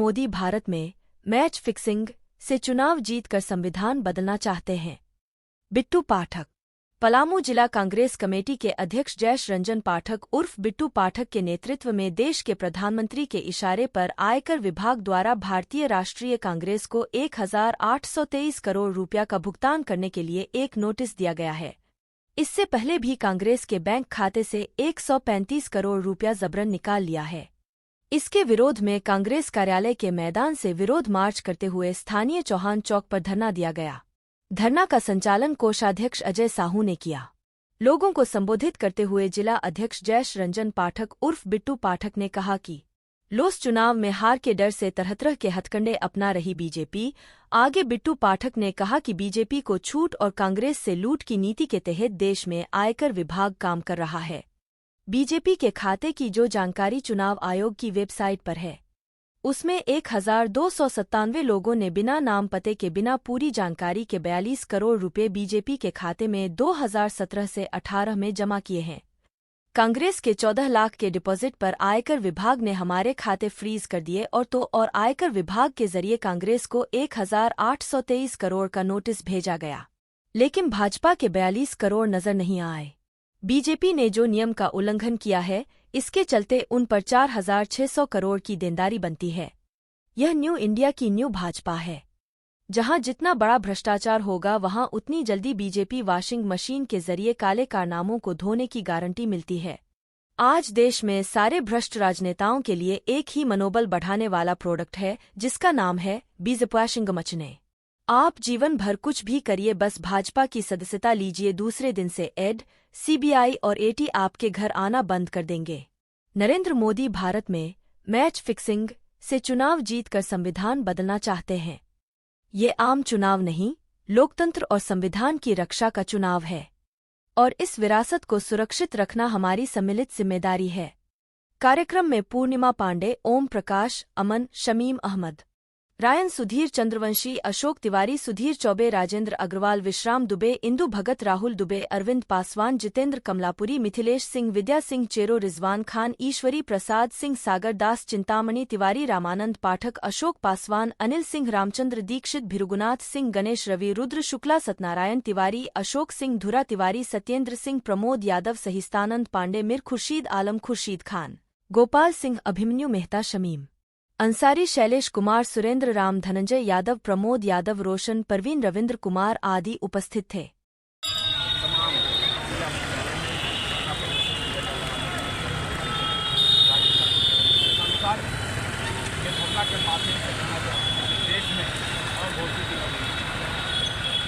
मोदी भारत में match fixing से चुनाव जीतकर संविधान बदलना चाहते हैं। बिट्टू पाठक। पलामू जिला कांग्रेस कमेटी के अध्यक्ष जयेश रंजन पाठक उर्फ बिट्टू पाठक के नेतृत्व में देश के प्रधानमंत्री के इशारे पर आयकर विभाग द्वारा भारतीय राष्ट्रीय कांग्रेस को 1,823 करोड़ रुपया का भुगतान करने के लिए एक नोटिस दिया गया है। इससे पहले भी कांग्रेस के बैंक खाते से 135 करोड़ रुपया जबरन निकाल लिया है। इसके विरोध में कांग्रेस कार्यालय के मैदान से विरोध मार्च करते हुए स्थानीय चौहान चौक पर धरना दिया गया। धरना का संचालन कोषाध्यक्ष अजय साहू ने किया। लोगों को संबोधित करते हुए जिला अध्यक्ष जयेश रंजन पाठक उर्फ बिट्टू पाठक ने कहा कि लोस चुनाव में हार के डर से तरह-तरह के हथकंडे अपना रही बीजेपी। आगे बिट्टू पाठक ने कहा कि बीजेपी को छूट और कांग्रेस से लूट की नीति के तहत देश में आयकर विभाग काम कर रहा है। बीजेपी के खाते की जो जानकारी चुनाव आयोग की वेबसाइट पर है, उसमें 1,297 लोगों ने बिना नाम पते के बिना पूरी जानकारी के 42 करोड़ रुपए बीजेपी के खाते में 2017 से 18 में जमा किए हैं। कांग्रेस के 14 लाख के डिपॉजिट पर आयकर विभाग ने हमारे खाते फ्रीज कर दिए और आयकर विभाग के जरिए कांग्रेस को 1,823 करोड़ का नोटिस भेजा गया, लेकिन भाजपा के 42 करोड़ नजर नहीं आए। बीजेपी ने जो नियम का उल्लंघन किया है, इसके चलते उन पर 4,600 करोड़ की देनदारी बनती है। यह न्यू इंडिया की न्यू भाजपा है। जहां जितना बड़ा भ्रष्टाचार होगा वहां उतनी जल्दी बीजेपी वॉशिंग मशीन के जरिए काले कारनामों को धोने की गारंटी मिलती है। आज देश में सारे भ्रष्ट राजनेताओं के लिए एक ही मनोबल बढ़ाने वाला प्रोडक्ट है, जिसका नाम है बीजेपी मचने। आप जीवन भर कुछ भी करिए, बस भाजपा की सदस्यता लीजिए, दूसरे दिन से ED, CBI और AT आपके घर आना बंद कर देंगे। नरेंद्र मोदी भारत में मैच फिक्सिंग से चुनाव जीतकर संविधान बदलना चाहते हैं। ये आम चुनाव नहीं, लोकतंत्र और संविधान की रक्षा का चुनाव है और इस विरासत को सुरक्षित रखना हमारी सम्मिलित जिम्मेदारी है। कार्यक्रम में पूर्णिमा पांडे, ओम प्रकाश, अमन, शमीम अहमद, रायन, सुधीर चंद्रवंशी, अशोक तिवारी, सुधीर चौबे, राजेंद्र अग्रवाल, विश्राम दुबे, इंदु भगत, राहुल दुबे, अरविंद पासवान, जितेंद्र कमलापुरी, मिथिलेश सिंह, विद्या सिंह चेरो, रिजवान खान, ईश्वरी प्रसाद सिंह, सागर दास, चिंतामणि तिवारी, रामानंद पाठक, अशोक पासवान, अनिल सिंह, रामचंद्र दीक्षित, भिरुगुनाथ सिंह, गणेश रवि, रुद्र शुक्ला, सत्यनारायण तिवारी, अशोक सिंह, धुरा तिवारी, सत्येंद्र सिंह, प्रमोद यादव, सहिस्तानंद पांडे, मिर खुर्शीद आलम, खुर्शीद खान, गोपाल सिंह, अभिमन्यु मेहता, शमीम अंसारी, शैलेश कुमार, सुरेंद्र राम, धनंजय यादव, प्रमोद यादव, रोशन, परवीन, रविंद्र कुमार आदि उपस्थित थे।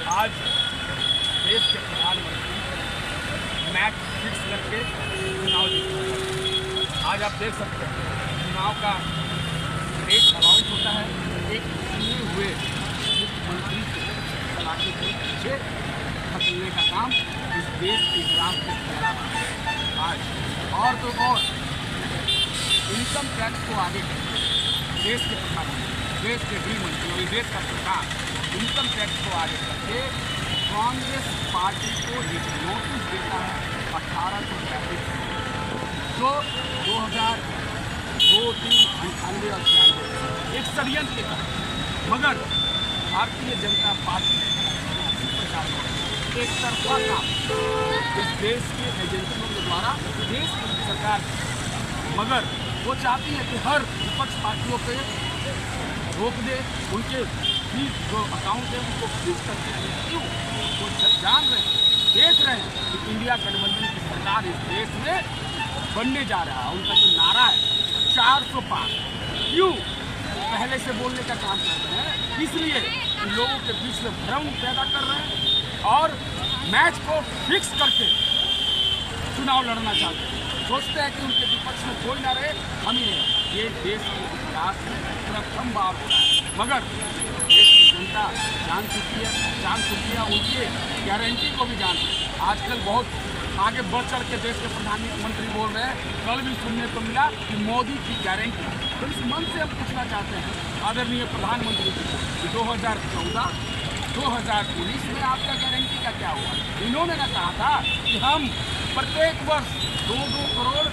आज देश के प्रधानमंत्री मैच फिक्स करके चुनाव जीते। आज आप देख सकते हैं चुनाव का एक अनाउंस होता है, एक चुने हुए मुख्यमंत्री से तलाशी के पीछे खरीदने का काम इस देश के इतिहास में पहला बार है। आज और तो और इनकम टैक्स को आगे करके देश के प्रधानमंत्री, देश के गृह मंत्री और देश का सरकार इनकम टैक्स को आगे करके कांग्रेस पार्टी को एक नोटिस देता है 1835 जो 2002, 3, 98 और 96 एक षड्यंत्र के तहत, मगर भारतीय जनता पार्टी इसी प्रकार का एक तरफा काम इस देश के एजेंसियों के द्वारा देश की सरकार, मगर वो चाहती है कि हर विपक्ष पार्टियों पे रोक दे, उनके भी जो अकाउंट है उनको फ्रीज कर दे। क्यों? वो जान रहे हैं, देख रहे हैं कि इंडिया गठबंधन की सरकार इस देश में बनने जा रहा है। उनका जो नारा है 400 पार, क्यों पहले से बोलने का काम कर रहे हैं? इसलिए लोगों के बीच में भ्रम पैदा कर रहे हैं और मैच को फिक्स करके चुनाव लड़ना चाहते हैं। सोचते हैं कि उनके विपक्ष में कोई ना रहे, हम ही रहे। ये देश के इतिहास में प्रथम बार हो रहा है, मगर देश की जनता जान चुकी है, उनके गारंटी को भी जानती है। आजकल बहुत आगे बढ़ चढ़ के देश के प्रधानमंत्री बोल रहे हैं। कल भी सुनने को मिला कि मोदी की गारंटी। तो इस मन से हम पूछना चाहते हैं आदरणीय प्रधानमंत्री जी को कि 2014, 2019 में आपका गारंटी का क्या हुआ? इन्होंने ना कहा था कि हम प्रत्येक वर्ष 2-2 करोड़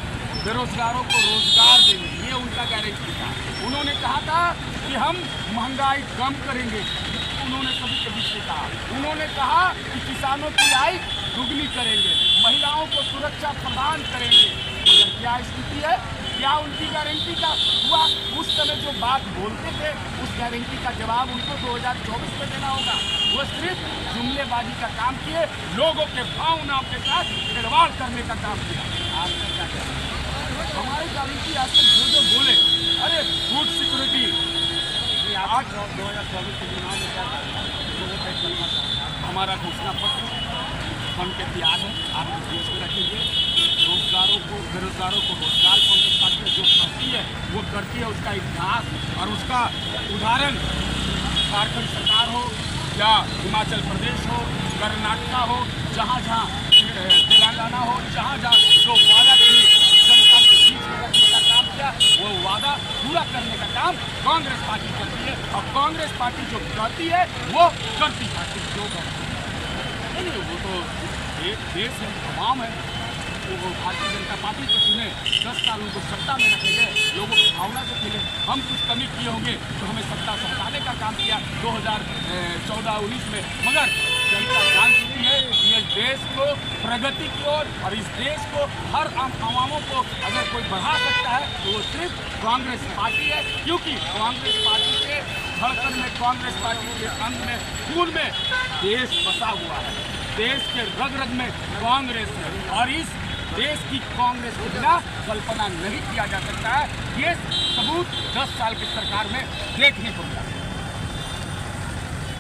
बेरोजगारों को रोजगार देंगे, ये उनका गारंटी था। उन्होंने कहा था कि हम महंगाई कम करेंगे, उन्होंने सभी के बीच में कहा। उन्होंने कहा कि किसानों की आय दुगनी करेंगे, महिलाओं को सुरक्षा प्रदान करेंगे। मगर क्या स्थिति है? क्या उनकी गारंटी का हुआ? उस समय जो बात बोलते थे उस गारंटी का जवाब उनको 2024 में देना होगा। वो सिर्फ जुमलेबाजी का काम किए, लोगों के भावनाओं के साथ खिलवाड़ करने का काम किया। आपका क्या कहना है? हमारी गारंटी आजकल जो बोले, अरे फूड सिक्योरिटी, आज 2024 के चुनाव में क्या हमारा घोषणा पत्र हम के तैयार है, आप बीच में रखेंगे। रोजगारों को, बेरोजगारों को रोजगार कांग्रेस पार्टी जो करती है वो करती है। उसका इतिहास और उसका उदाहरण झारखंड सरकार हो या हिमाचल प्रदेश हो, कर्नाटक हो, जहाँ जहाँ तेलंगाना हो, जहाँ जहाँ जो वादा की जनता के बीच में रखने का काम किया, वो वादा पूरा करने का काम कांग्रेस पार्टी करती है। और कांग्रेस पार्टी जो करती है वो करती पार्टी जो करती है। नहीं, वो तो देश है, तमाम है। वो भारतीय जनता पार्टी को चुने, 10 साल उनको सत्ता में रखेंगे, लोगों की भावना से खेले। हम कुछ कमी किए होंगे तो हमें सत्ता से हटाने का काम किया 2014-19 में। मगर जनता जान चुकी है कि इस देश को प्रगति की ओर और इस देश को हर आम आवामों को अगर कोई बढ़ा सकता है तो वो सिर्फ कांग्रेस पार्टी है। क्योंकि कांग्रेस पार्टी के धड़कन में, कांग्रेस पार्टी के अंग में, खून में देश बसा हुआ है। देश के रग रग में कांग्रेस है और इस देश की कांग्रेस को बिना कल्पना नहीं किया जा सकता है। ये सबूत 10 साल की सरकार में देखने को मिला।